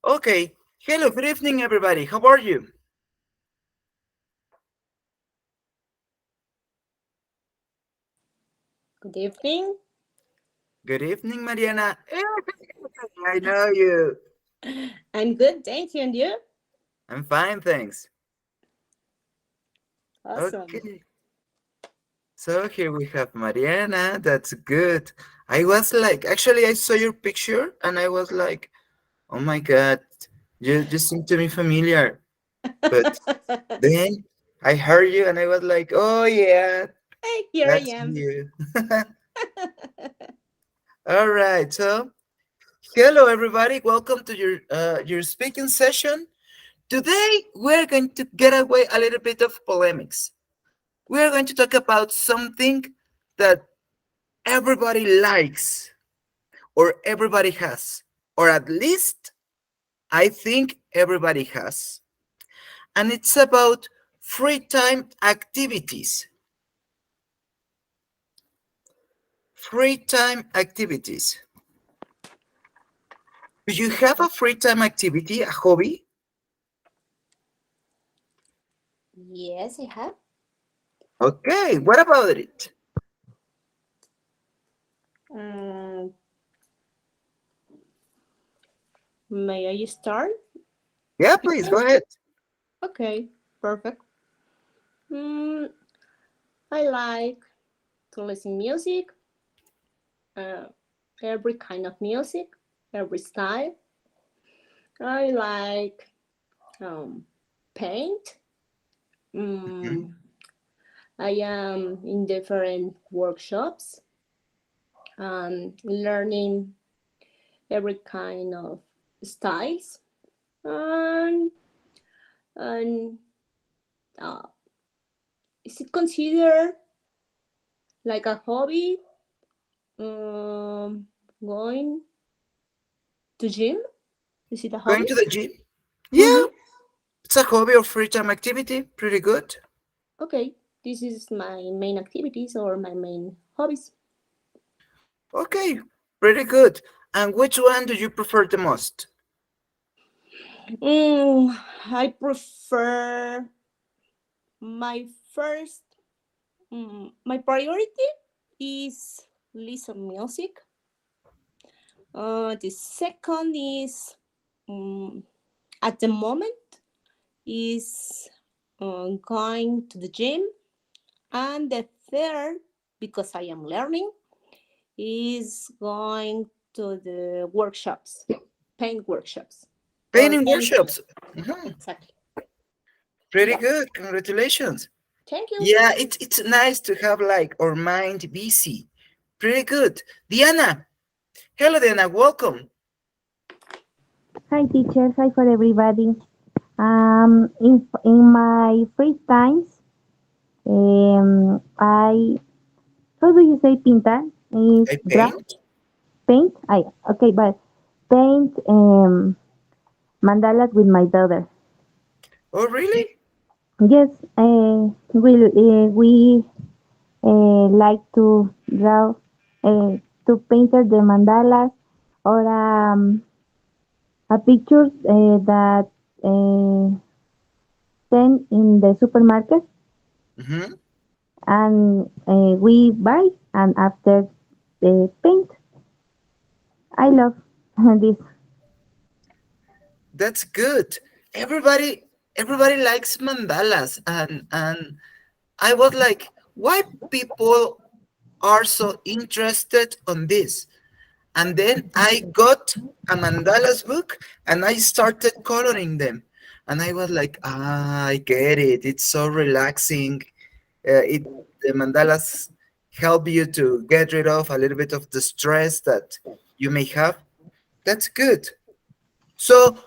Okay. Hello, good evening, everybody. How are you? Good evening. Good evening, Mariana. I know you. I'm good, thank you. And you? I'm fine, thanks. Awesome. Okay. So here we have Mariana. That's good. I was like, actually, I saw your picture and I was like, oh my God, you seem to be familiar. But then I heard you and I was like, oh yeah, Hey, here I that's am. you. All right. So hello, everybody. Welcome to your speaking session. Today, we're going to get away a little bit of polemics. We're going to talk about something that everybody likes, or everybody has, or at least I think everybody has. And it's about free time activities. Free time activities. Do you have a free time activity, a hobby? Yes, I have. Okay, what about it? Um, may I start? Yeah, please go ahead. Okay, perfect. Mm, I like to listen music, uh, every kind of music, every style. I like paint. Mhm. Mm, I am in different workshops and learning every kind of styles. And and uh, is it considered like a hobby? Going to gym, is it a Going hobby? to the gym? Yeah, Mm-hmm. it's a hobby or free time activity. Pretty good. Okay, this is my main activities or my main hobbies. Okay, pretty good. And which one do you prefer the most? mm, I prefer my first, my priority is listen music. The second is, um, at the moment, is going to the gym. And the third, because I am learning, is going to the workshops, paint workshops, or Painting anything. workshops. Mhm. Exactly. Pretty Yeah. good. Congratulations. Thank you. Yeah, it's nice to have like our mind busy. Pretty good. Diana. Hello, Diana. Welcome. Hi, teachers. Hi for everybody. In my free times, I how do you say pintar? Is I draw, paint. paint? I okay, but paint mandalas with my daughter. Oh, really? Yes, we like to draw, to paint the mandalas or a pictures that uh, send in the supermarket Hmm. and we buy and after the paint. I love this. That's good. Everybody likes mandalas, and I was like, why people are so interested on this? And then I got a mandalas book and I started coloring them. And I was like, I get it. It's so relaxing. The mandalas help you to get rid of a little bit of the stress that you may have. That's good. So,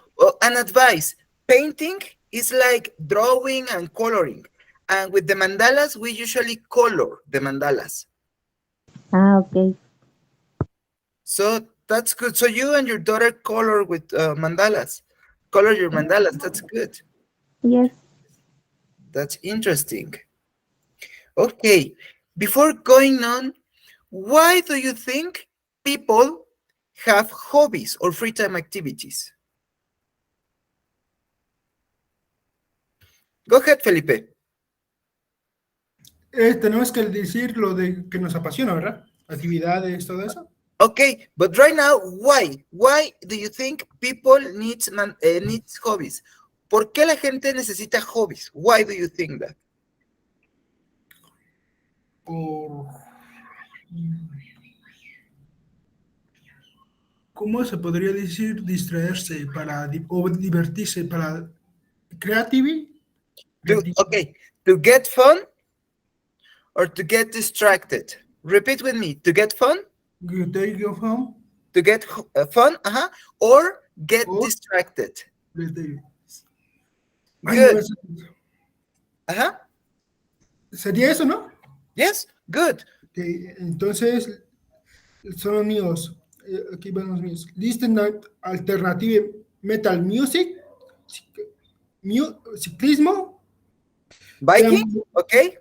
an advice: painting is like drawing and coloring, and with the mandalas, we usually color the mandalas. Okay. So that's good. So you and your daughter color with mandalas. Color your mandalas. That's good. Yes. That's interesting. Okay. Before going on, why do you think people have hobbies or free time activities? Go ahead, Felipe. Tenemos que decir lo de que nos apasiona, ¿verdad? Actividades, todo eso. Okay, but right now, why? Why do you think people needs hobbies? ¿Por qué la gente necesita hobbies? Why do you think that? Por, ¿cómo se podría decir? Distraerse o divertirse para creatividad. Okay, to get fun or to get distracted? Repeat with me. To get fun, You take your home to get fun, or get or distracted. desde... Ay, no, Good. Uh-huh. sería eso, ¿no? Yes, good. Entonces, son los míos. Aquí van los míos. Listen alternative metal music, ciclismo, Biking, okay.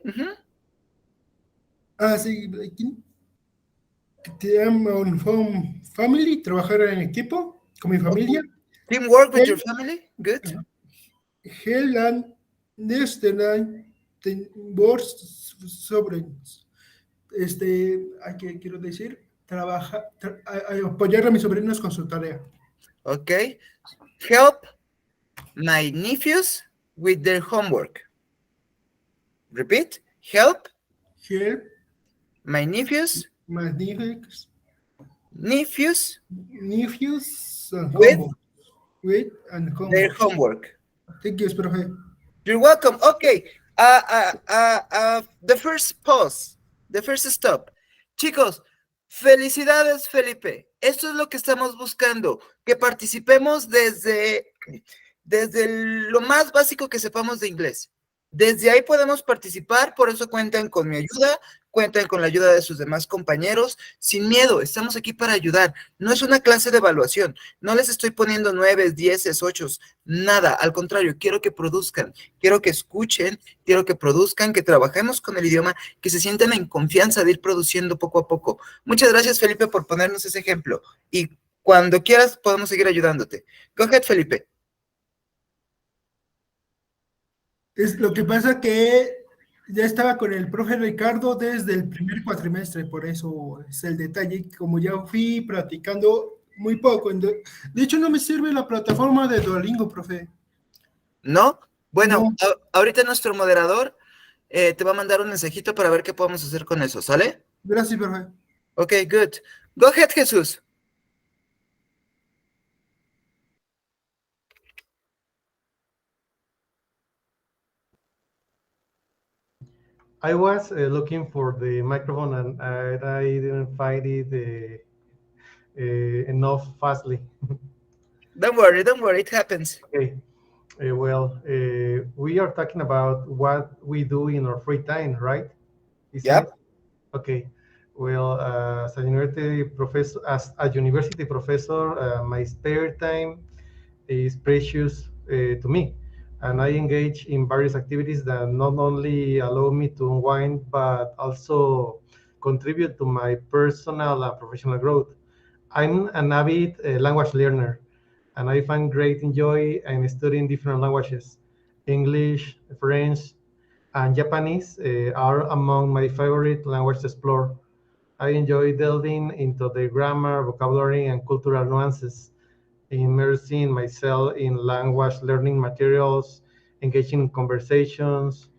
sí, team on family, trabajar en equipo con mi familia. Teamwork with your family, good. Hell and Nesterland, Words sobre, ¿qué quiero decir? Apoyar a mis sobrinos con su tarea. Okay. Help my nephews with their homework. Repeat. Help Help my nephews my nephews nephews and with homework. With and their homework. homework. Thank you, profe. You're welcome. Okay. The first pause, the first stop. Chicos, felicidades, Felipe. Esto es lo que estamos buscando, que participemos desde lo más básico que sepamos de inglés. Desde ahí podemos participar, por eso cuentan con mi ayuda, cuentan con la ayuda de sus demás compañeros, sin miedo, estamos aquí para ayudar. No es una clase de evaluación, no les estoy poniendo 9, 10, 8, nada, al contrario, quiero que produzcan, quiero que escuchen, quiero que produzcan, que trabajemos con el idioma, que se sientan en confianza de ir produciendo poco a poco. Muchas gracias, Felipe, por ponernos ese ejemplo, y cuando quieras podemos seguir ayudándote. Go ahead, Felipe. Es lo que pasa que ya estaba con el profe Ricardo desde el primer cuatrimestre, por eso es el detalle. Como ya fui practicando muy poco, de hecho no me sirve la plataforma de Duolingo, profe. ¿No? Bueno, No. ahorita nuestro moderador te va a mandar un mensajito para ver qué podemos hacer con eso, ¿sale? Gracias, profe. Ok, good. Go ahead, Jesús. I was looking for the microphone and I didn't find it enough fastly. Don't worry, it happens. Okay. We are talking about what we do in our free time, right? Isn't Yep. it? Okay. Well, as a university professor, my spare time is precious to me, and I engage in various activities that not only allow me to unwind but also contribute to my personal and professional growth. I'm an avid language learner, and I find great enjoy in studying different languages. English, French, and Japanese are among my favorite languages to explore. I enjoy delving into the grammar, vocabulary, and cultural nuances, immersing myself in language learning materials, engaging in conversations,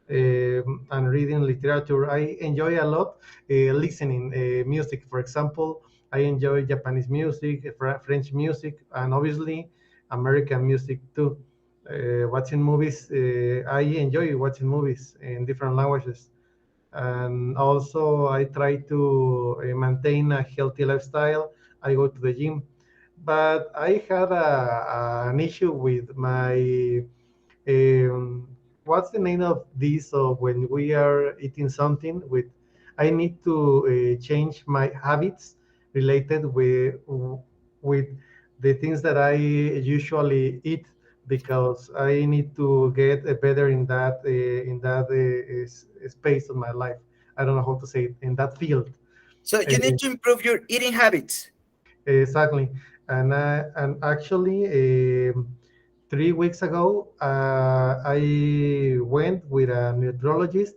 and reading literature. I enjoy a lot listening music. For example, I enjoy Japanese music, French music, and obviously American music too. Watching movies, I enjoy watching movies in different languages. And also, I try to maintain a healthy lifestyle. I go to the gym, but I had an issue with my what's the name of this? So when we are eating something, with I need to change my habits related with the things that I usually eat, because I need to get better in that space of my life. I don't know how to say it, in that field. So you need Uh, to improve your eating habits. exactly, and actually. 3 weeks ago, I went with a nutriologist,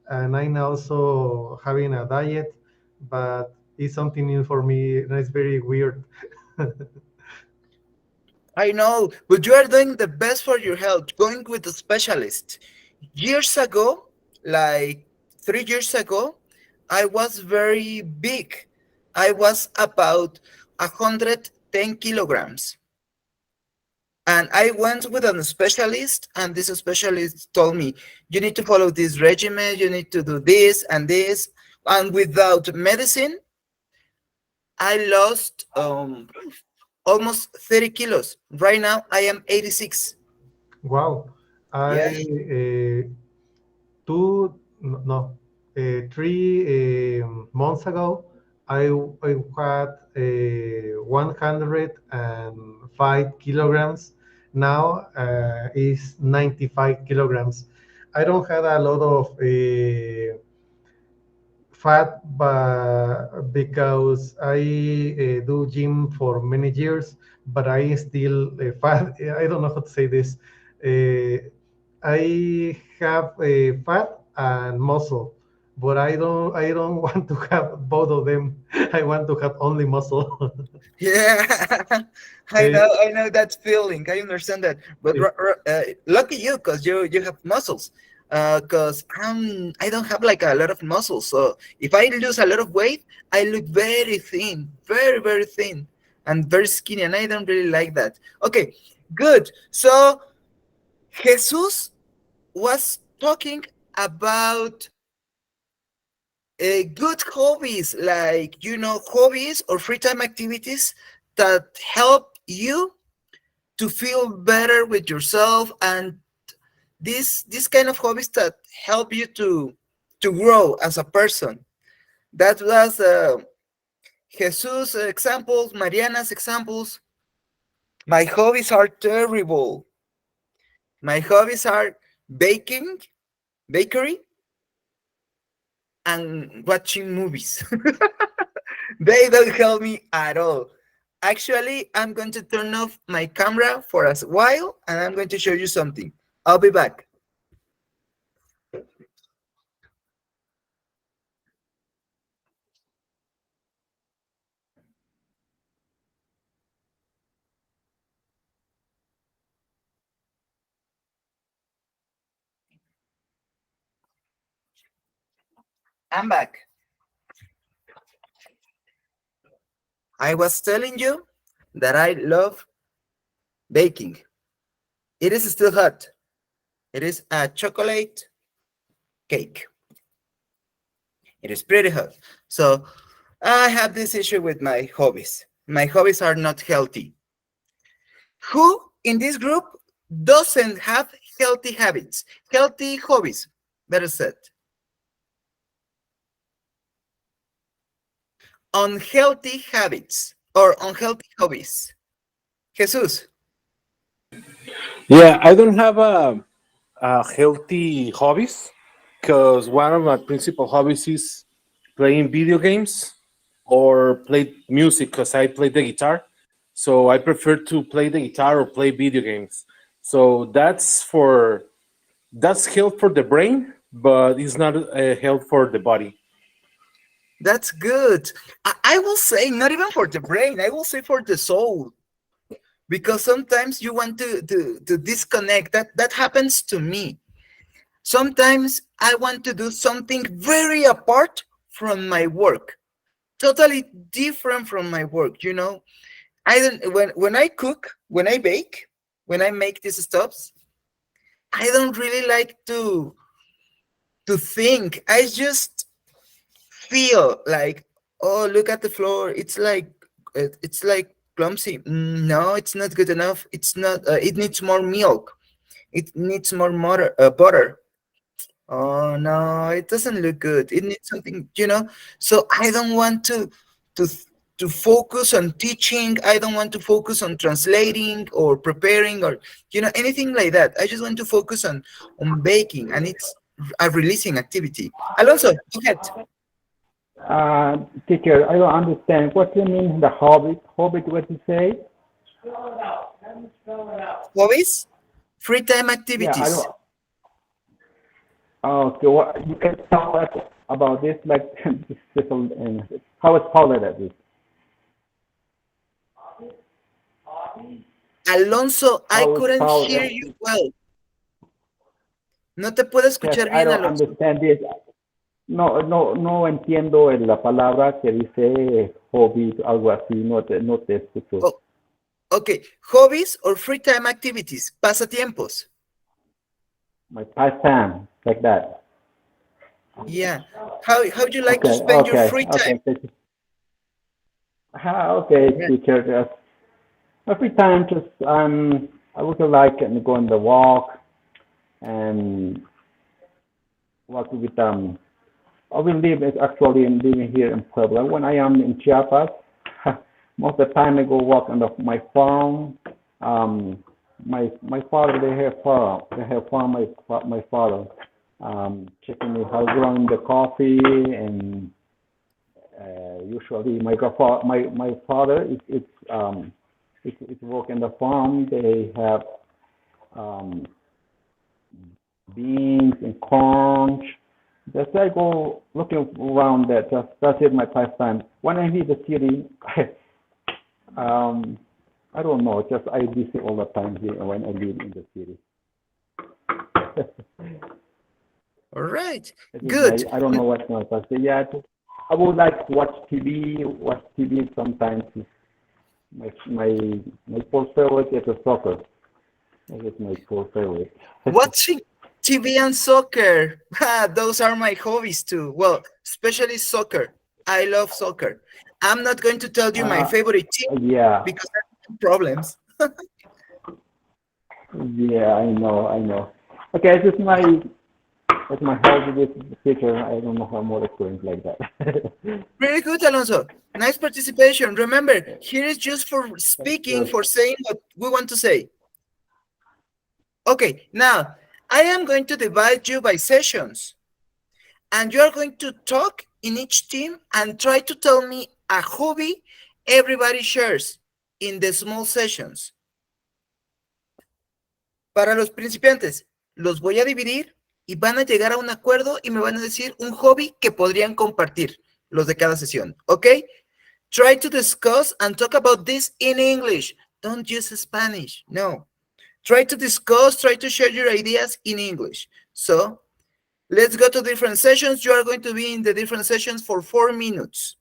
and I'm also having a diet, but it's something new for me, and it's very weird. I know, but you are doing the best for your health, going with a specialist. Years ago, like 3 years ago, I was very big. I was about 110 kilograms. And I went with a specialist, and this specialist told me, you need to follow this regimen, you need to do this and this. And without medicine, I lost almost 30 kilos. Right now, I am 86. Wow. Yeah. I two no 3 months ago, I had 105 kilograms. Now is 95 kilograms. I don't have a lot of fat, but because I do gym for many years, but I still fat. I don't know how to say this. I have fat and muscle, but I don't want to have both of them. I want to have only muscle. Yeah, Eh, I know that feeling. I understand that. But eh, lucky you, cause you have muscles. Cause I don't have like a lot of muscles. So if I lose a lot of weight, I look very thin, very thin, and very skinny, and I don't really like that. Okay, good. So Jesus was talking about good hobbies, like hobbies or free time activities that help you to feel better with yourself, and this kind of hobbies that help you to grow as a person. That was Jesus examples, Mariana's examples. My hobbies are terrible. My hobbies are baking, bakery, and watching movies. They don't help me at all. Actually, I'm going to turn off my camera for a while, and I'm going to show you something. I'll be back. I'm back. I was telling you that I love baking. It is still hot. It is a chocolate cake. It is pretty hot. So I have this issue with my hobbies. My hobbies are not healthy. Who in this group doesn't have healthy habits, healthy hobbies? Better said, unhealthy habits or unhealthy hobbies. Jesus. Yeah, I don't have a healthy hobbies because one of my principal hobbies is playing video games or play music because I play the guitar. So I prefer to play the guitar or play video games. So that's health for the brain, but it's not health for the body. That's good. I will say not even for the brain. I will say for the soul, because sometimes you want to disconnect. That happens to me. Sometimes I want to do something very apart from my work, totally different from my work. I don't when I cook, when I bake, when I make these stuffs, I don't really like to think. I just feel like, oh, look at the floor. It's like clumsy. No, it's not good enough. It's not. It needs more milk. It needs more butter. Oh no, it doesn't look good. It needs something. So I don't want to to focus on teaching. I don't want to focus on translating or preparing or anything like that. I just want to focus on baking, and it's a releasing activity. Alonso, go ahead. Teacher, I don't understand. What do you mean the hobbit? Hobbit, what you say? Hobbies, free time Yeah, I activities. don't. Oh, so what you can tell us about this, like this and how it's called at this. Alonso, I How it's couldn't called. hear you well. No te puedo Yes, escuchar I bien, don't Alonso. understand this. No entiendo la palabra que dice hobby, algo así. No te escucho. Oh, okay, hobbies or free time activities, pasatiempos. My pastime, like that. Yeah. How do you like to Okay, spend your okay, free time? okay. Thank you. Okay, Yeah. teacher. Just every time, just I would like to go on the walk and walk with I will live actually in living here in Puebla. When I am in Chiapas, most of the time I go walk on my farm. Um, my father they have farm. They have farm. My father checking me how growing the coffee and usually my father it's work in the farm. They have um, beans and corn. Just I go looking around that. Just that's it my pastime. When I leave the city, um, I don't know. Just I visit all the time here when I live in the city. All right. That is my. Good. I don't know what's my pastime. Yeah, I would like to watch TV. Watch TV sometimes. My first favorite is the soccer. That is my first favorite. Watching TV and soccer. Those are my hobbies too. Well, especially soccer. I love soccer. I'm not going to tell you my uh, favorite team yeah, because I have problems. yeah, I know. Okay, this is my hobby. This picture. I don't know how more experience like that. Very good, Alonso. Nice participation. Remember, here is just for speaking, Good. for saying what we want to say. Okay, now I am going to divide you by sessions, and you are going to talk in each team and try to tell me a hobby everybody shares in the small sessions. Para los principiantes, los voy a dividir y van a llegar a un acuerdo y me van a decir un hobby que podrían compartir los de cada sesión. ¿Ok? Try to discuss and talk about this in English. Don't use Spanish. No. Try to discuss, try to share your ideas in English. So, let's go to different sessions. You are going to be in the different sessions for 4 minutes.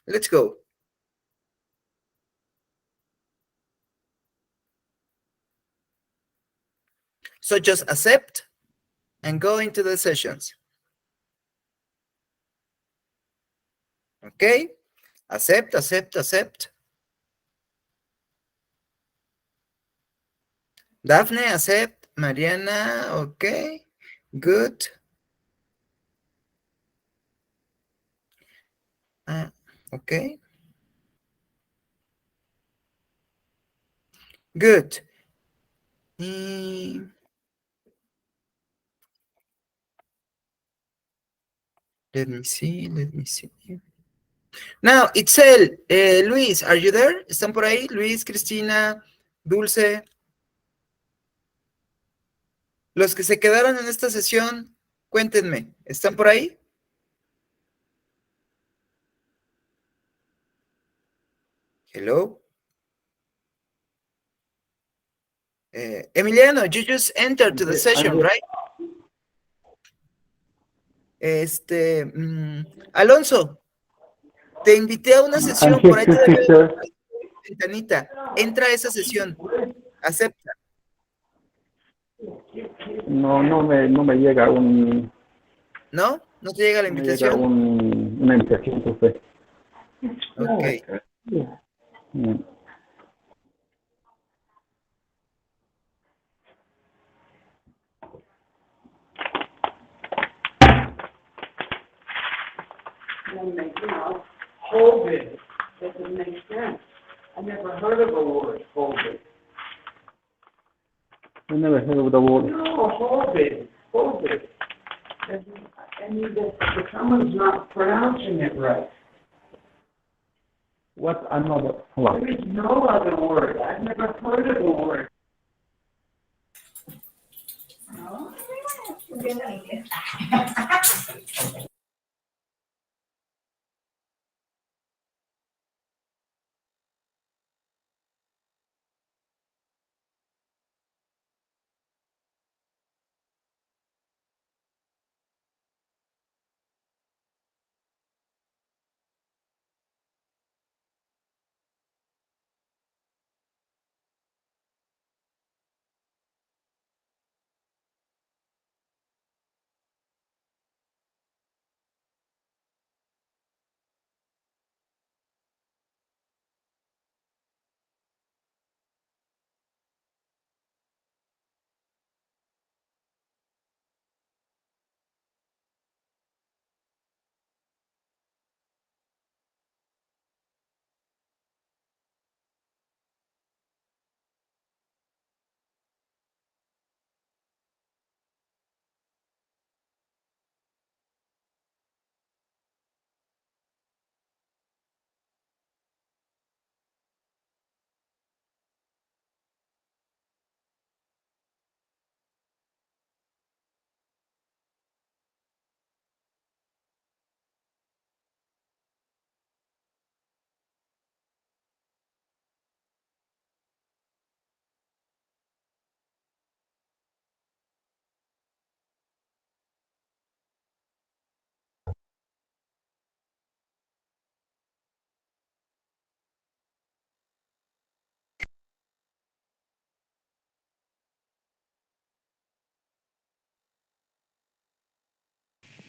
Let's go. So just accept and go into the sessions. Okay? Accept, accept, accept. Daphne, accept. Mariana, okay. Good. Okay. Good. Let me see, let me see. Now, Itzel, Luis, are you there? ¿Están por ahí? Luis, Cristina, Dulce. Los que se quedaron en esta sesión, cuéntenme, ¿están por ahí? Hello. Emiliano, you just entered to the session, right? Alonso, te invité a una I'm sesión, por here ahí to te debe de teacher. ventanita. Entra a esa sesión. Acepta. No me llega ¿No? ¿No te llega la no me llega invitación? una invitación, profe. Ok. Mm. COVID. That doesn't make sense. I never heard of the word COVID. I never heard of the word. No, COVID. COVID. I mean, someone's not pronouncing it right. What another word? There is no other word. I've never heard of a word.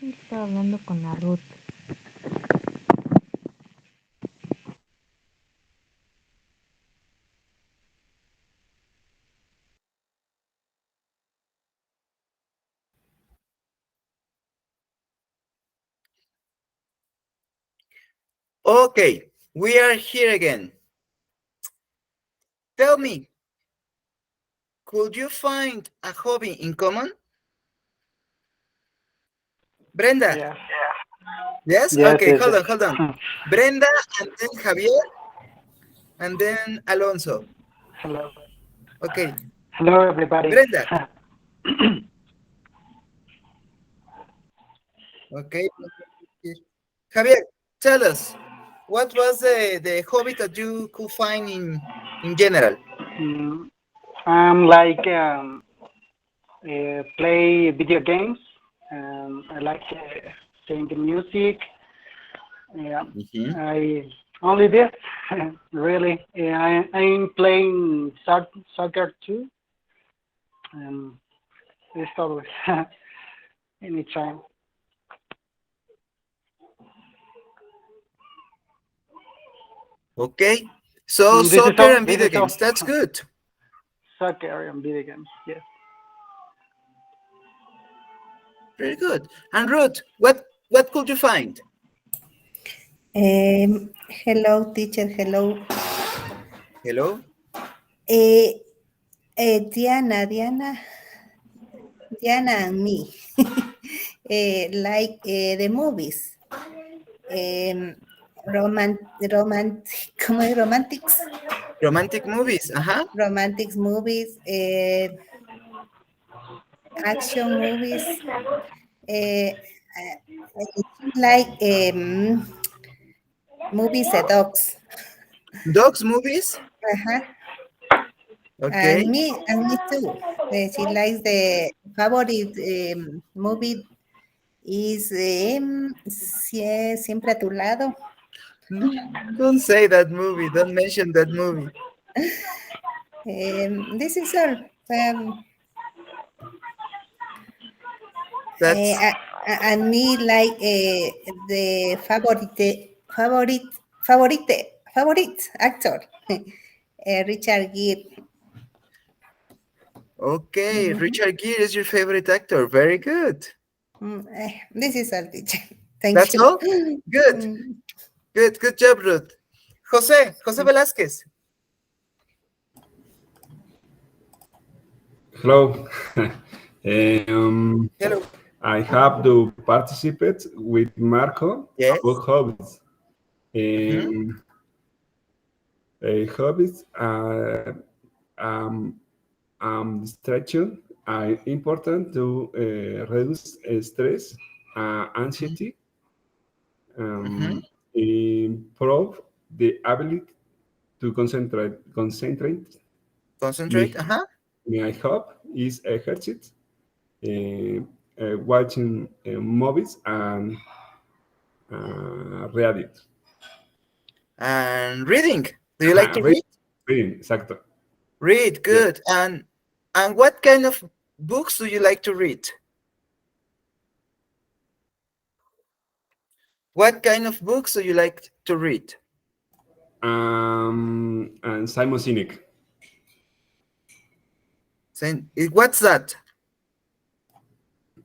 Estaba hablando con la Ruth. Okay, we are here again. Tell me, could you find a hobby in common? Brenda? Yeah. Yes? Yes, Okay, yes, hold yes. on, hold on. Brenda, and then Javier, and then Alonso. Hello. Okay, Hello, everybody. Brenda. Okay. Javier, tell us, what was the hobby that you could find in general? Mm, I'm like play video games. I like singing music. Yeah, Mhm. I only this really. Yeah, I'm playing soccer too. Um, it's always anytime. Okay, so This is soccer all. and This video is all. games, that's good. Soccer and video games. Yes. Very good. And Ruth, what could you find? Hello, teacher. Hello. Hello? Eh, Diana and me, like the movies, ¿cómo es? Romantic movies, uh-huh. Romantics movies, action movies, like movies, dogs. Dogs movies? Uh-huh. Okay. And me too. She likes the favorite movie is Siempre a tu lado. No, don't say that movie. Don't mention that movie. This is all. That's And me like the favorite actor, Richard Gere. okay. Mhm. Richard Gere is your favorite actor. Very good. This is all, teacher. Thank That's you. all? Good. Mm. Good job, Ruth. Jose Velázquez. Hello. Hello. I have to participate with Marco Yes. about hobbies. Mhm. Um, Hobbies are um, distraction are important to reduce stress, anxiety, Mm-hmm. improve the ability to concentrate. My, Concentrate. Uh-huh. my hobby is exercise, watching movies and reading. And reading. Do you like Ajá, to read? reading, exacto. Read, Yes. good. And what kind of books do you like to read? What kind of books do you like to read? And Simon Sinek. What's that?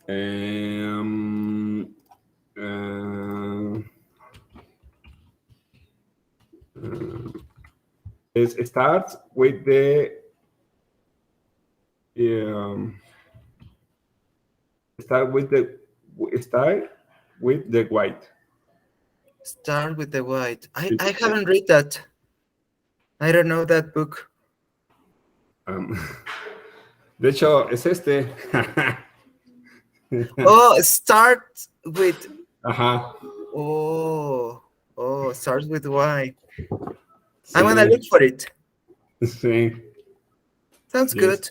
Um, uh, it starts with the um, start with the start with the white. Start with the White. It- I it- haven't read that. I don't know that book. um, de hecho, es este. Oh, start with. Ajá. Oh, oh, start with White. I'm gonna look Sí, for it. sí, Sounds yes. good.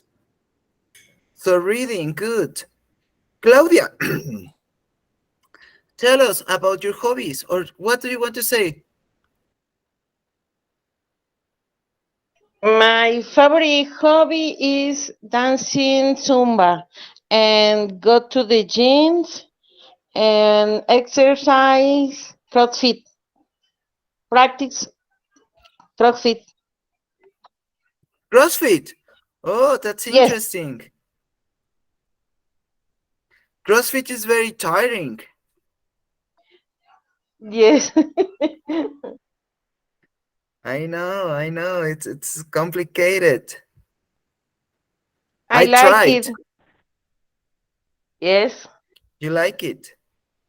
So reading, good. Claudia, tell us about your hobbies, or what do you want to say? My favorite hobby is dancing Zumba and go to the gyms and exercise CrossFit, practice CrossFit. CrossFit. Oh, that's Yes, interesting. CrossFit is very tiring. yes. I know. It's complicated. I I like tried. it. Yes. You like it?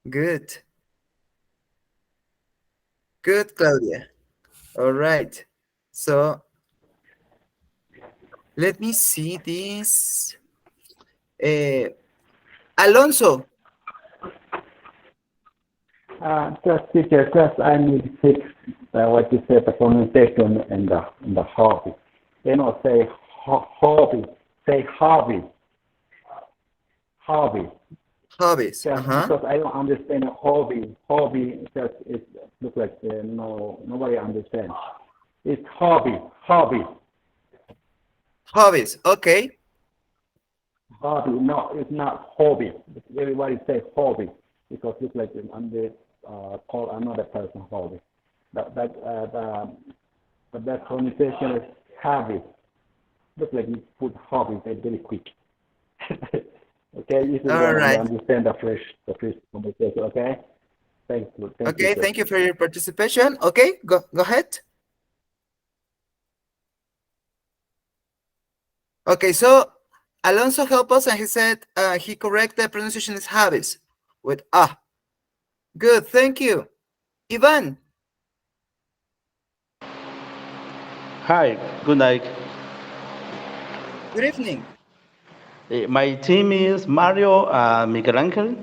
Good. Good, Claudia. All right. So let me see this. Uh, Alonso, Just teacher, just I need to fix what you said, the pronunciation and the hobby. You know, say hobby, say hobby. hobbies. Just Uh-huh. because I don't understand a hobby just it looks like no nobody understands. It's hobby. Hobbies. Okay. Hobby, no, it's not hobby. Everybody say hobby because it's like I'm the call another person hobby. But that pronunciation is hobby. Look like you put hobby very quick. Okay, this is All when I right. understand the first conversation. Okay, thank you, Okay. sir. Thank you for your participation. Okay. Go ahead. Okay. So Alonso helped us, and he said he correct the pronunciation is hobbies with ah. Good. Thank you, Ivan. Hi, good night. Good evening. My team is Mario and Miguel Ángel.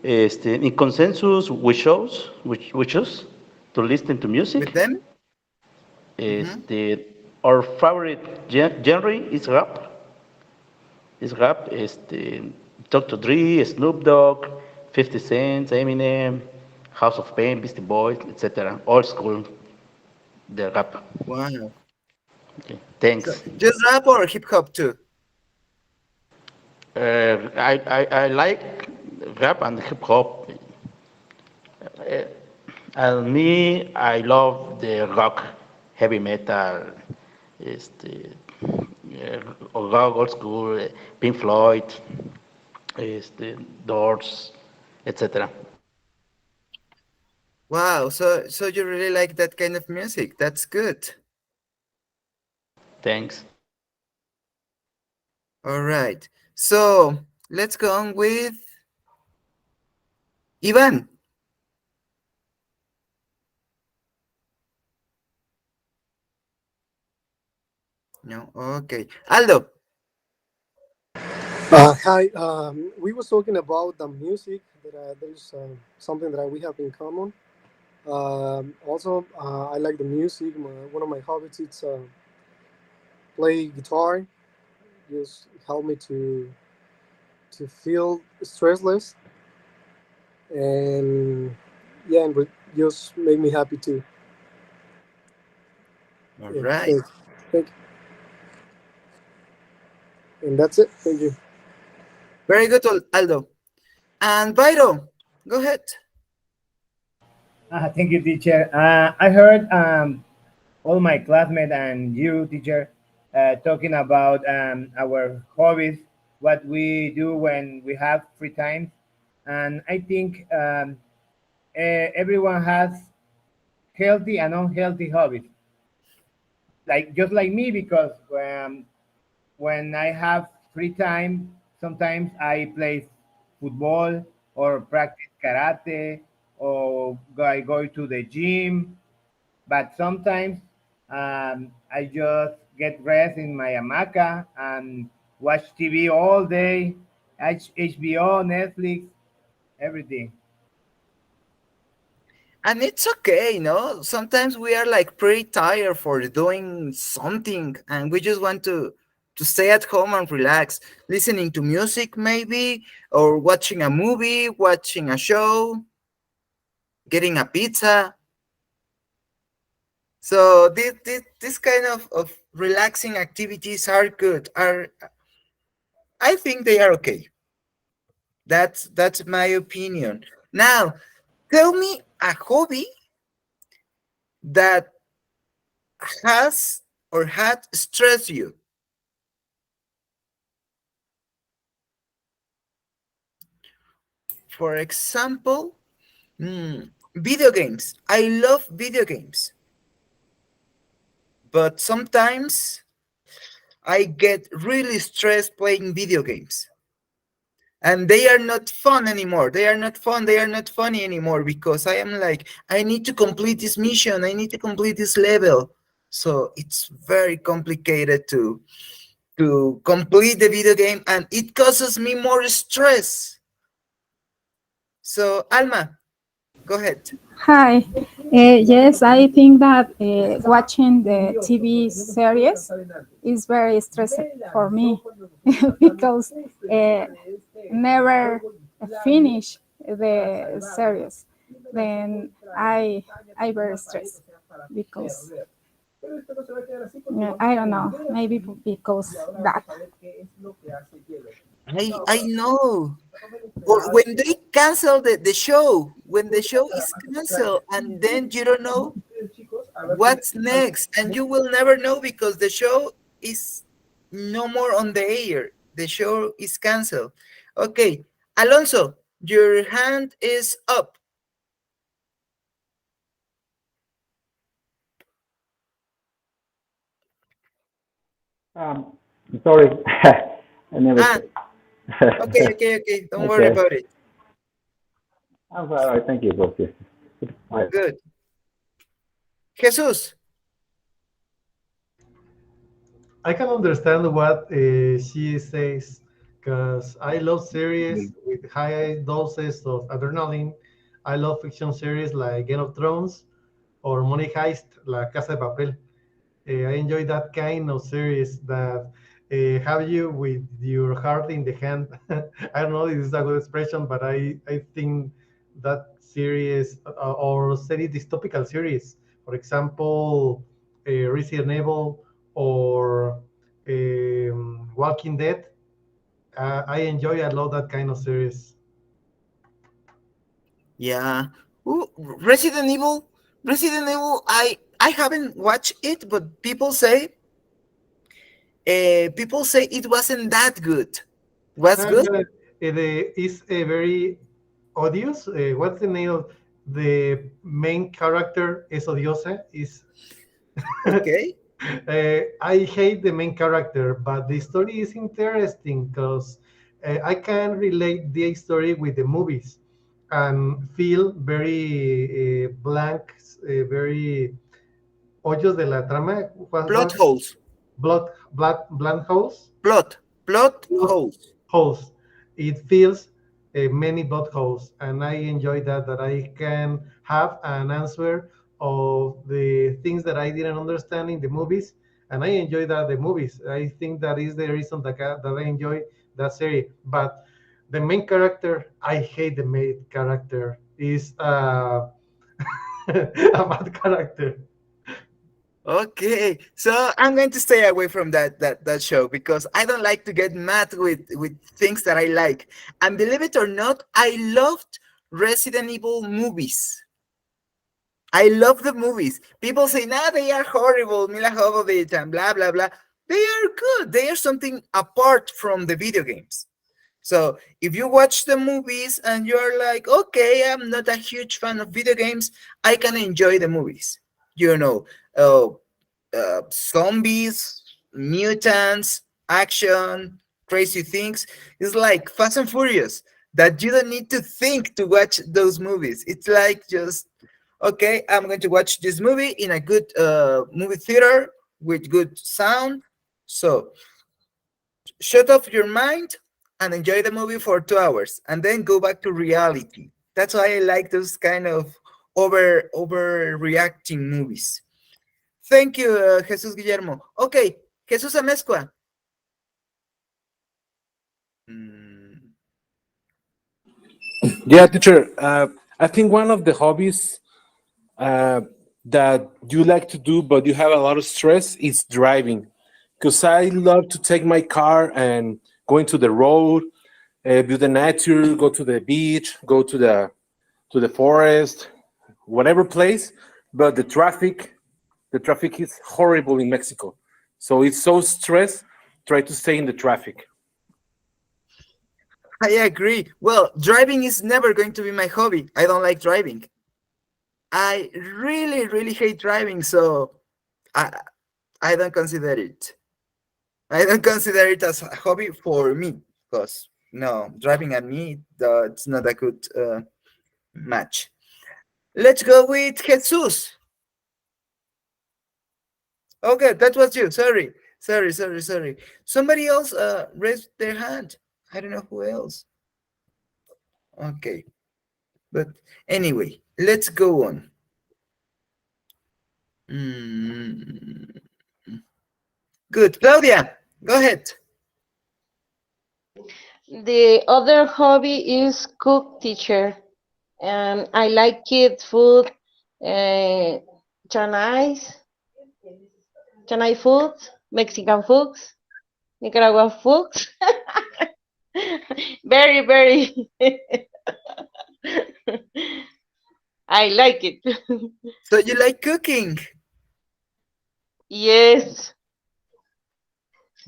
In consensus, we choose to listen to With music. them. Mhm. Our favorite genre is rap. Is rap. Dr. Dre, Snoop Dogg, 50 Cent, Eminem, House of Pain, Beastie Boys, etc. Old school, the rap. Wow. Okay, So thanks. just rap or hip hop too? I like rap and hip hop. And me, I love the rock, heavy metal, este, rock old school, Pink Floyd, Doors, etc. Wow. So you really like that kind of music? That's good. Thanks. All right. So let's go on with Ivan. No, okay. Aldo. Hi. We was talking about the music. That there's something that we have in common. Also, I like the music. One of my hobbies is play guitar. Just help me to feel stressless, and yeah, and just make me happy too. All Yeah, right. thank and that's it. Thank you. Very good, Aldo. And Byro, go ahead. Thank you, teacher. I heard all my classmates and you, teacher, talking about our hobbies, what we do when we have free time, and I think everyone has healthy and unhealthy hobbies, like just like me, because when I have free time, sometimes I play football or practice karate or I go to the gym. But sometimes I just get rest in my hamaca and watch TV all day, HBO, Netflix, everything. And it's okay, no? Sometimes we are like pretty tired for doing something and we just want to stay at home and relax, listening to music maybe, or watching a movie, watching a show, getting a pizza. So this kind of relaxing activities are good. Are I think they are okay. That's my opinion. Now, tell me a hobby that has or had stressed you. For example, video games. I love video games, but sometimes I get really stressed playing video games. And they are not fun anymore. They are not fun. They are not funny anymore because I am like, I need to complete this mission. I need to complete this level. So it's very complicated to complete the video game and it causes me more stress. So Alma, go ahead. Hi. Yes, I think that watching the TV series is very stressful for me because never finish the series. Then I very stressed because I don't know, maybe because that. I know. Or when they cancel the show, when the show is canceled and then you don't know what's next and you will never know because the show is no more on the air. The show is canceled. Okay, Alonso, your hand is up. Um, sorry, I never. Ah, okay. Don't worry Okay, about it. I'm sorry. Thank you, both. Bye. Good. Jesus. I can understand what she says because I love series with high doses of adrenaline. I love fiction series like Game of Thrones or Money Heist, La Casa de Papel. I enjoy that kind of series that have you with your heart in the hand. I don't know if this is a good expression, but I think that series or series dystopical series, for example, Resident Evil or Walking Dead. I enjoy a lot that kind of series. Yeah. Ooh, Resident Evil. Resident Evil. I haven't watched it, but people say it wasn't that good. Was good? It's a very odious. What's the name of the main character? Es odiosa. Is Okay. I hate the main character, but the story is interesting because I can relate the story with the movies and feel very very hoyos de la trama. Plot holes. blood holes. Plot holes. Holes. It fills many blood holes, and I enjoy that. That I can have an answer of the things that I didn't understand in the movies, and I enjoy that the movies. I think that is the reason that I enjoy that series. But the main character, I hate the main character. Is a bad character. Okay, so I'm going to stay away from that show because I don't like to get mad with things that I like. And believe it or not, I loved Resident Evil movies. I love the movies. People say, "Nah, they are horrible, Mila Jovovich and blah blah blah." They are good. They are something apart from the video games. So if you watch the movies and you're like, "Okay, I'm not a huge fan of video games," I can enjoy the movies. You know, uh, zombies, mutants, action, crazy things. It's like Fast and Furious that you don't need to think to watch those movies. It's like just, okay, I'm going to watch this movie in a good movie theater with good sound. So shut off your mind and enjoy the movie for 2 hours and then go back to reality. That's why I like those kind of overreacting movies. Thank you, Jesus Guillermo. Okay, Jesus Amezcua. Mm, Yeah, teacher. I think one of the hobbies uh, that you like to do, but you have a lot of stress, is driving. Because I love to take my car and go into the road, view the nature, go to the beach, go to the forest, whatever place. But the traffic is horrible in Mexico. So it's so stress. Try to stay in the traffic. I agree. Well, driving is never going to be my hobby. I don't like driving. I really, really hate driving, so I I don't consider it. I don't consider it as a hobby for me because no, driving and me, it's not a good match. Let's go with Jesus. Okay, that was you. Sorry, sorry. Somebody else raised their hand. I don't know who else. Okay, but anyway, let's go on. Mm, Good, Claudia, go ahead. The other hobby is cook teacher. I like kids food, uh, Chinese, Chinese food, Mexican foods, Nicaraguan foods. Very, very. I like it. So you like cooking? Yes.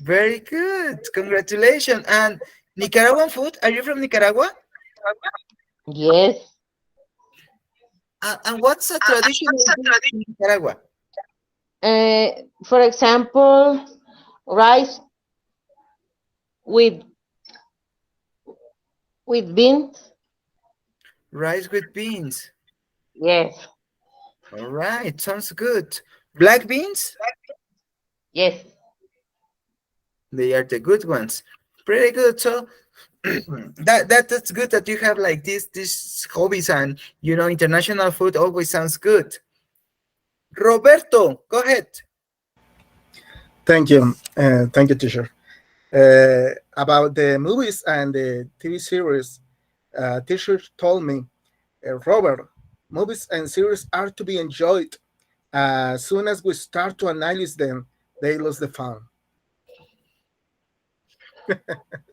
Very good. Congratulations. And Nicaraguan food? Are you from Nicaragua? Yes. And what's a traditional dish in Nicaragua? For example, rice with beans. Rice with beans. Yes. All right, sounds good. Black beans? Yes. They are the good ones. Pretty good. So that's good that you have like these hobbies, and international food always sounds good. Roberto, go ahead. Thank you, teacher. About the movies and the TV series, teacher told me, Robert, movies and series are to be enjoyed. As soon as we start to analyze them, they lose the fun.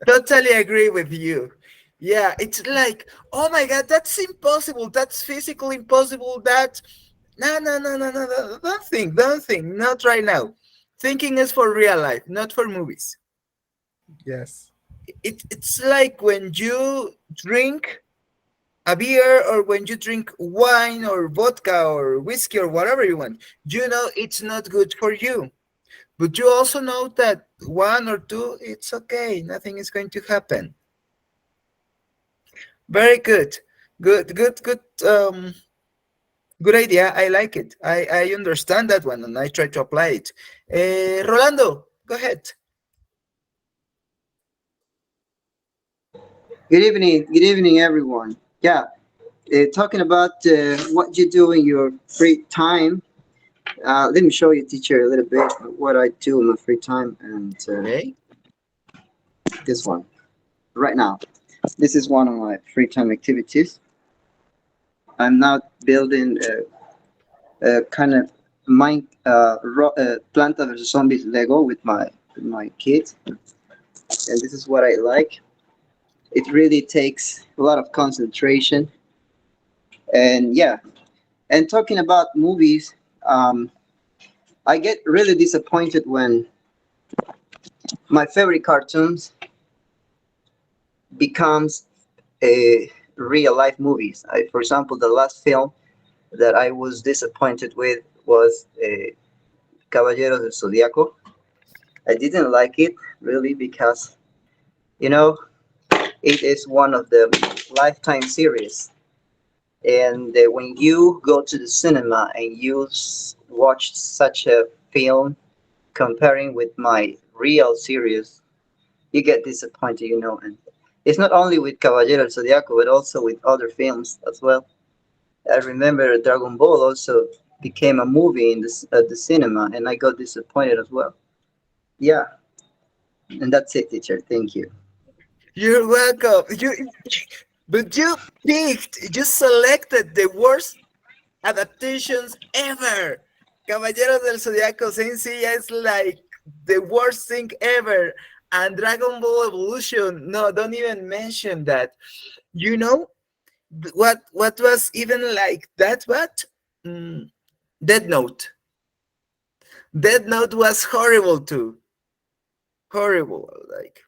Totally agree with you. Yeah, it's like, oh my God, that's impossible. That's physically impossible. That no. Don't think. Not right now. Thinking is for real life, not for movies. Yes. It's like when you drink a beer or when you drink wine or vodka or whiskey or whatever you want. You know it's not good for you. But you also know that one or two, it's okay. Nothing is going to happen. Very good. Good. Good idea. I like it. I understand that one and I try to apply it. Rolando, Go ahead. Good evening, everyone. Yeah, talking about what you do in your free time. Let me show you, teacher, a little bit of what I do in my free time, and Okay. this one right now. This is one of my free time activities. I'm now building a kind of Planta vs Zombies Lego with my kids, and this is what I like. It really takes a lot of concentration, and yeah. And talking about movies, um, I get really disappointed when my favorite cartoons becomes a real life movies. For example, the last film that I was disappointed with was Caballeros del Zodiaco. I didn't like it really because you know it is one of the lifetime series, and when you go to the cinema and you watch such a film comparing with my real series, you get disappointed, and it's not only with Caballero del Zodiaco, but also with other films as well. I remember Dragon Ball also became a movie in this at the cinema, and I got disappointed as well. Yeah, and that's it, teacher. Thank you. You're welcome. But you selected the worst adaptations ever. Caballeros del Zodiaco Saint Seiya is like the worst thing ever. And Dragon Ball Evolution, no, don't even mention that. You know what was even like that? What? Mm, Dead Note. Dead Note was horrible too. Horrible. Like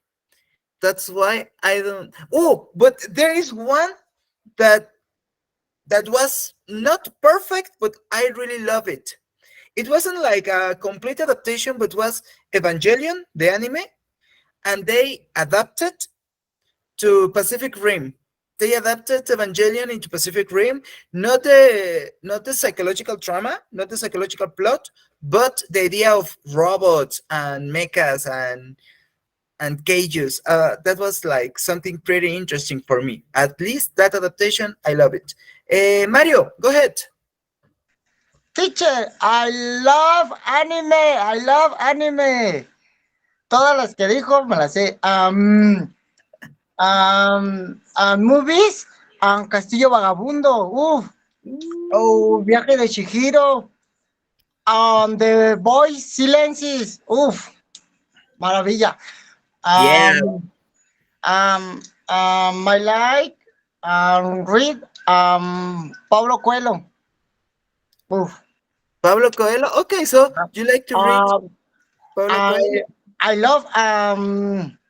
that's why I don't. Oh, but there is one that was not perfect, but I really love it. It wasn't like a complete adaptation, but was Evangelion, the anime, and they adapted to Pacific Rim. They adapted Evangelion into Pacific Rim, not the psychological trauma, not the psychological plot, but the idea of robots and mechas and cages. That was like something pretty interesting for me. At least that adaptation, I love it. Mario, go ahead. Teacher, I love anime. I love anime. Todas las que dijo me las sé. Movies, Castillo Vagabundo. Uf. Oh, Viaje de Chihiro. The Boys Silences. Uf. Maravilla. Yeah. My like. Read. Paulo Coelho. Uf. Pablo Coelho. Okay, so you like to read Pablo Coelho? I love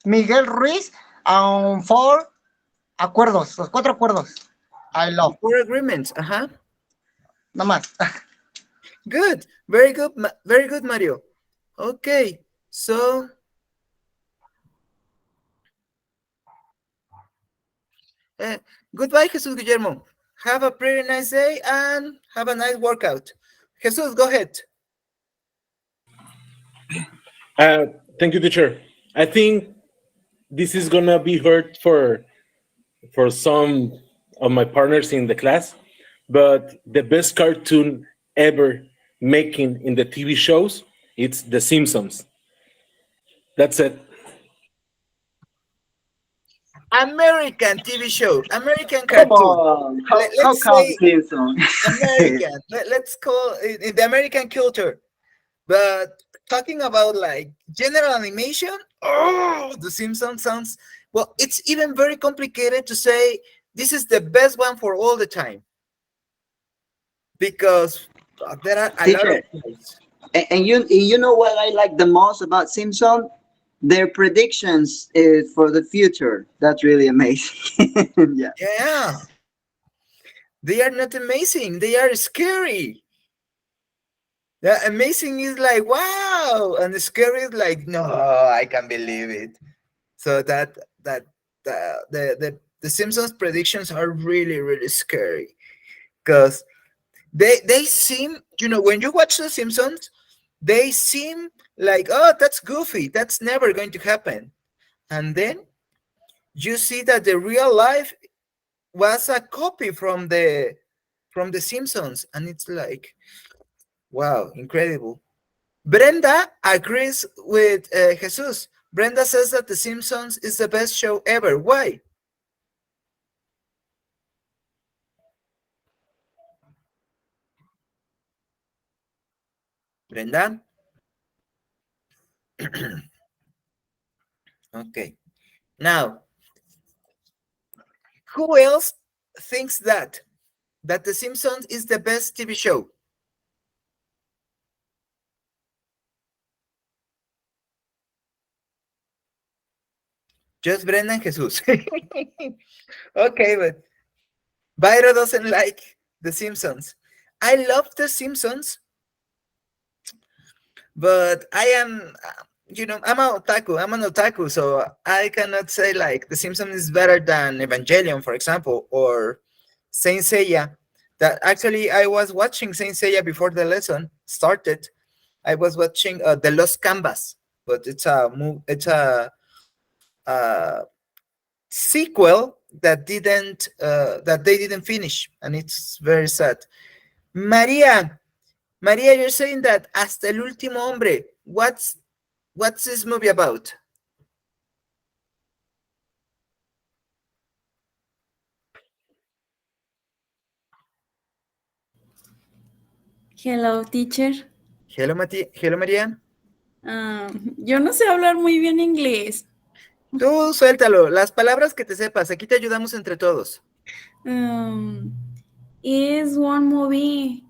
Miguel Ruiz for acuerdos, los cuatro acuerdos. I love. Four agreements. Uh-huh. No más. Good. Very good. Very good, Mario. Okay. So goodbye, Jesus Guillermo. Have a pretty nice day and have a nice workout. Jesus, go ahead. Thank you, teacher. I think this is gonna be hard for some of my partners in the class, but the best cartoon ever making in the TV shows, it's The Simpsons. That's it. American TV show, American Come cartoon. on, how Let's come say Simpson? American. Let's call it the American culture. But talking about like general animation, oh, The Simpsons sounds well. It's even very complicated to say this is the best one for all the time because there are a lot of Teacher, things. and you know what I like the most about Simpson? Their predictions for the future. That's really amazing. Yeah. Yeah, they are not amazing. They are scary. Yeah, amazing is like wow, and scary is like no, I can't believe it. So that the Simpsons predictions are really really scary because they seem, when you watch the Simpsons, they seem like, oh, that's goofy, that's never going to happen. And then you see that the real life was a copy from the Simpsons, and it's like, wow, incredible. Brenda agrees with Jesus. Brenda says that The Simpsons is the best show ever. Why? Brenda? Okay. Now, who else thinks that The Simpsons is the best TV show? Just Brenda and Jesus. Okay, but Byro doesn't like The Simpsons. I love The Simpsons, but I am, I'm an otaku. I'm an otaku, so I cannot say like The Simpsons is better than Evangelion, for example, or Saint Seiya. That actually I was watching Saint Seiya before the lesson started. I was watching The Lost Canvas, but it's a sequel that they didn't finish, and it's very sad. Maria, Maria, you're saying that Hasta el último hombre. What's this movie about? Hello, teacher. Hello, María. Yo no sé hablar muy bien inglés. Tú suéltalo, las palabras que te sepas, aquí te ayudamos entre todos. Is one movie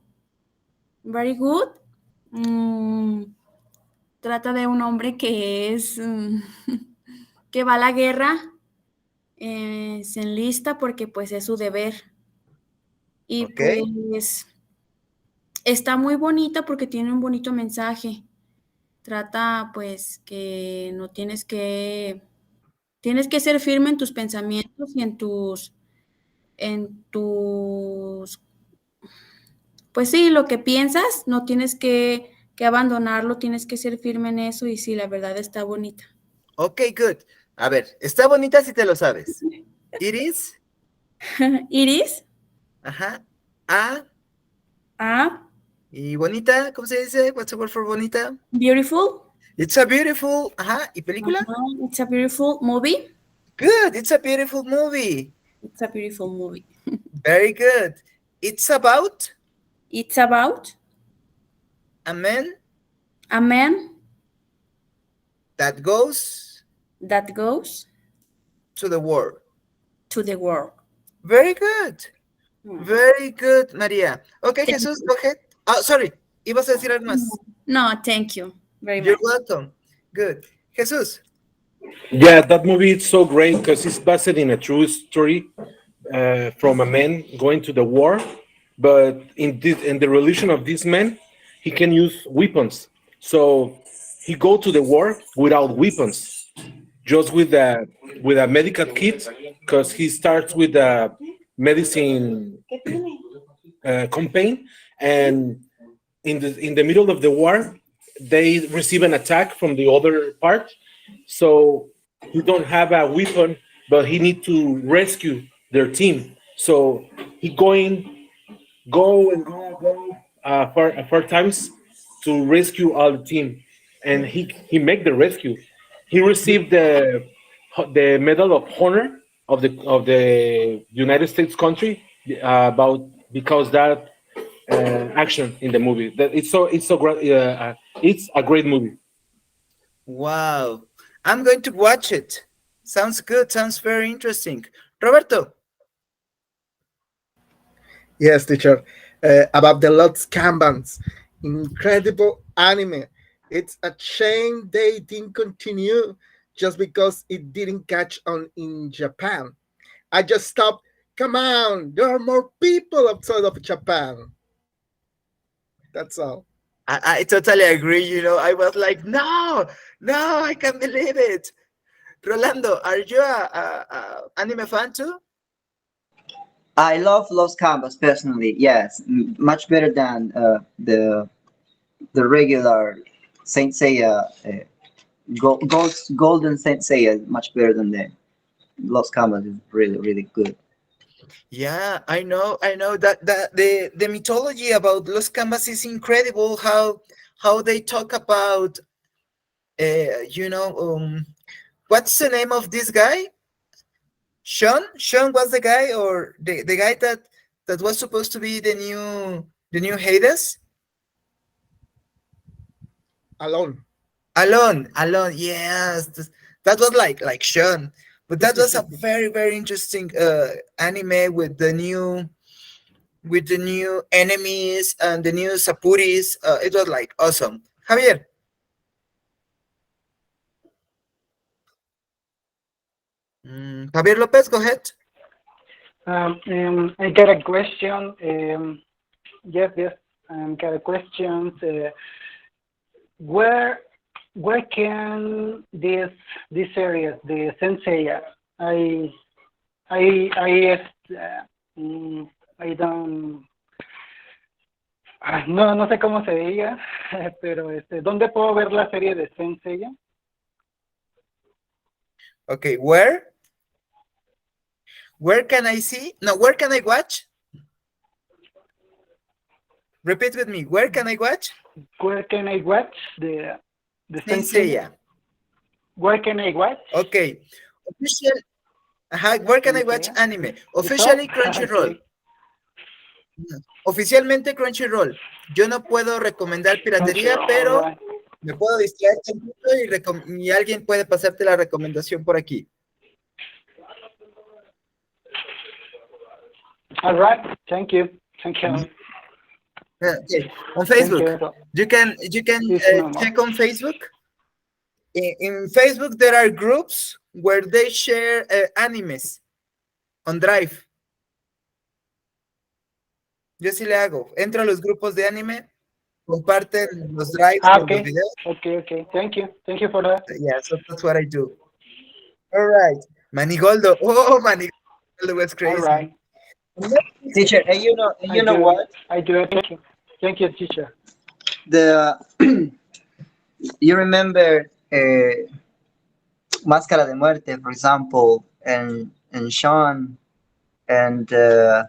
very good? Trata de un hombre que es que va a la guerra, se enlista porque pues es su deber. Y Okay. pues está muy bonita porque tiene un bonito mensaje. Trata pues que no tienes que ser firme en tus pensamientos y en tus, pues sí, lo que piensas, no tienes que abandonarlo, tienes que ser firme en eso y sí, la verdad está bonita. Ok, good. A ver, está bonita si te lo sabes. Iris. Iris. Ajá. A. A. Y bonita, ¿cómo se dice? What's the word for bonita? Beautiful. It's a beautiful. Ajá. ¿Y película? It's a beautiful movie. Good. It's a beautiful movie. It's a beautiful movie. Very good. It's about. It's about. A man. A man. That goes. That goes. To the war. To the war. Very good. Very good, María. Okay, Jesús, go ahead. Oh, sorry. ¿Ibas a decir algo más? No, thank you very much. You're welcome. Good. Jesús. Yeah, that movie is so great because it's based in a true story from a man going to the war, but in the religion of this man, he can use weapons. So he go to the war without weapons, just with a medical kit, because he starts with a medicine campaign, and in the middle of the war, they receive an attack from the other part, so he don't have a weapon, but he need to rescue their team. So he go and go four times to rescue all the team, and he make the rescue. He received the Medal of Honor of the United States country about because that action in the movie. That it's so great. It's a great movie. Wow. I'm going to watch it. Sounds good. Sounds very interesting. Roberto. Yes, teacher. About the Lost Kanbans. Incredible anime. It's a shame they didn't continue just because it didn't catch on in Japan. I just stopped. Come on, there are more people outside of Japan. That's all. I totally agree. I was like, no, I can't believe it. Rolando, are you a anime fan too? I love Lost Canvas personally. Yes, much better than the regular Saint Seiya, Golden Saint Seiya is much better than the Los Canvas is really really good. Yeah, I know that the mythology about Los Canvas is incredible. How they talk about, you know, what's the name of this guy? Sean was the guy, or the guy that was supposed to be the new Hades. Alone. Alone. Yes, that was like Sean, but that was a very very interesting anime with the new enemies and the new Sapuris. It was like awesome. Javier. Javier Lopez, go ahead. I got a question. Yes. Got a question. Where where can this area, the Sensei, I I don't no sé cómo se diga, pero ¿dónde puedo ver la serie de Sensei? Okay, where can I see? No, where can I watch? Repeat with me. Where can I watch? Where can I watch the Sensei? Senseiya. Where can I watch? Okay. Official, where can I watch Senseiya? anime? It's Officially up? Crunchyroll. Okay. Oficialmente Crunchyroll. Yo no puedo recomendar piratería, Crunchyroll, all pero right. me puedo distraer tantito y alguien puede pasarte la recomendación por aquí. All right. Thank you. Thank you. Okay. On Thank Facebook, you. you can Please, no more. check on Facebook. In Facebook, there are groups where they share animes on Drive. Yo sí le hago. Entro a los grupos de anime, comparten los drives con los Okay. videos. Okay. Thank you. Thank you for that. Yeah, so that's what I do. All right. Manigoldo. Oh, Manigoldo was All crazy. right. Teacher, and you know what? I do it. Thank you. Thank you, teacher. The you remember Máscara de Muerte, for example, and Sean and the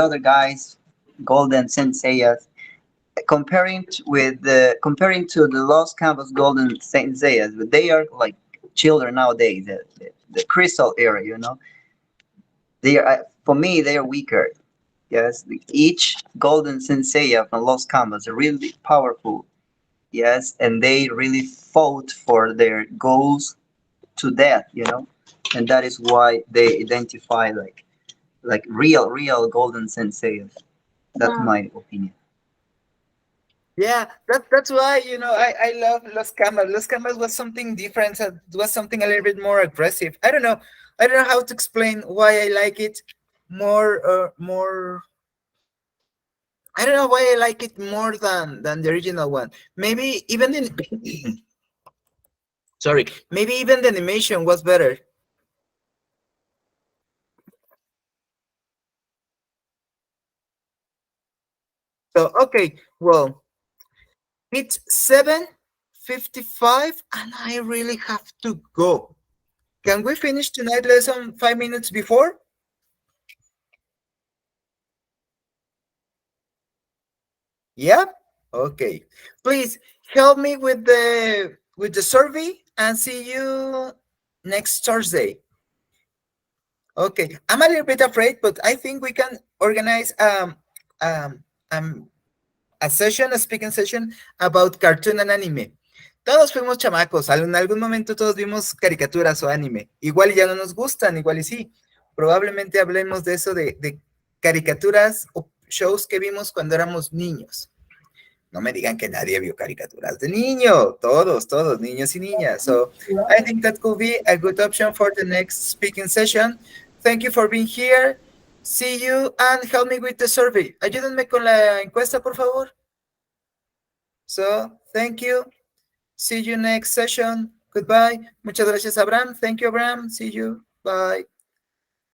other guys, Golden Sensei, comparing to the Lost Canvas Golden Sensei, but they are like children nowadays. The Crystal era, they are for me they are weaker. Yes, each Golden Sensei from Lost Canvas are really powerful. Yes, and they really fought for their goals to death. And that is why they identify like real Golden Sensei. That's my opinion. Yeah, that's why, I love Los Camas. Los Camas was something different. It was something a little bit more aggressive. I don't know. I don't know how to explain why I like it more. I don't know why I like it more than the original one. Maybe even the sorry, maybe even the animation was better. So okay, well, it's 7:55 and I really have to go. Can we finish tonight lesson 5 minutes before? Yeah? Okay. Please help me with the survey and see you next Thursday. Okay. I'm a little bit afraid, but I think we can organize um, um a speaking session about cartoon and anime. Todos fuimos chamacos, en algún momento todos vimos caricaturas o anime. Igual y ya no nos gustan, igual y sí. Probablemente hablemos de eso, de caricaturas o shows que vimos cuando éramos niños. No me digan que nadie vio caricaturas de niño. Todos, niños y niñas. So I think that could be a good option for the next speaking session. Thank you for being here. See you and help me with the survey. Ayúdenme con la encuesta, por favor. So, thank you. See you next session. Goodbye. Muchas gracias, Abraham. Thank you, Abraham. See you. Bye.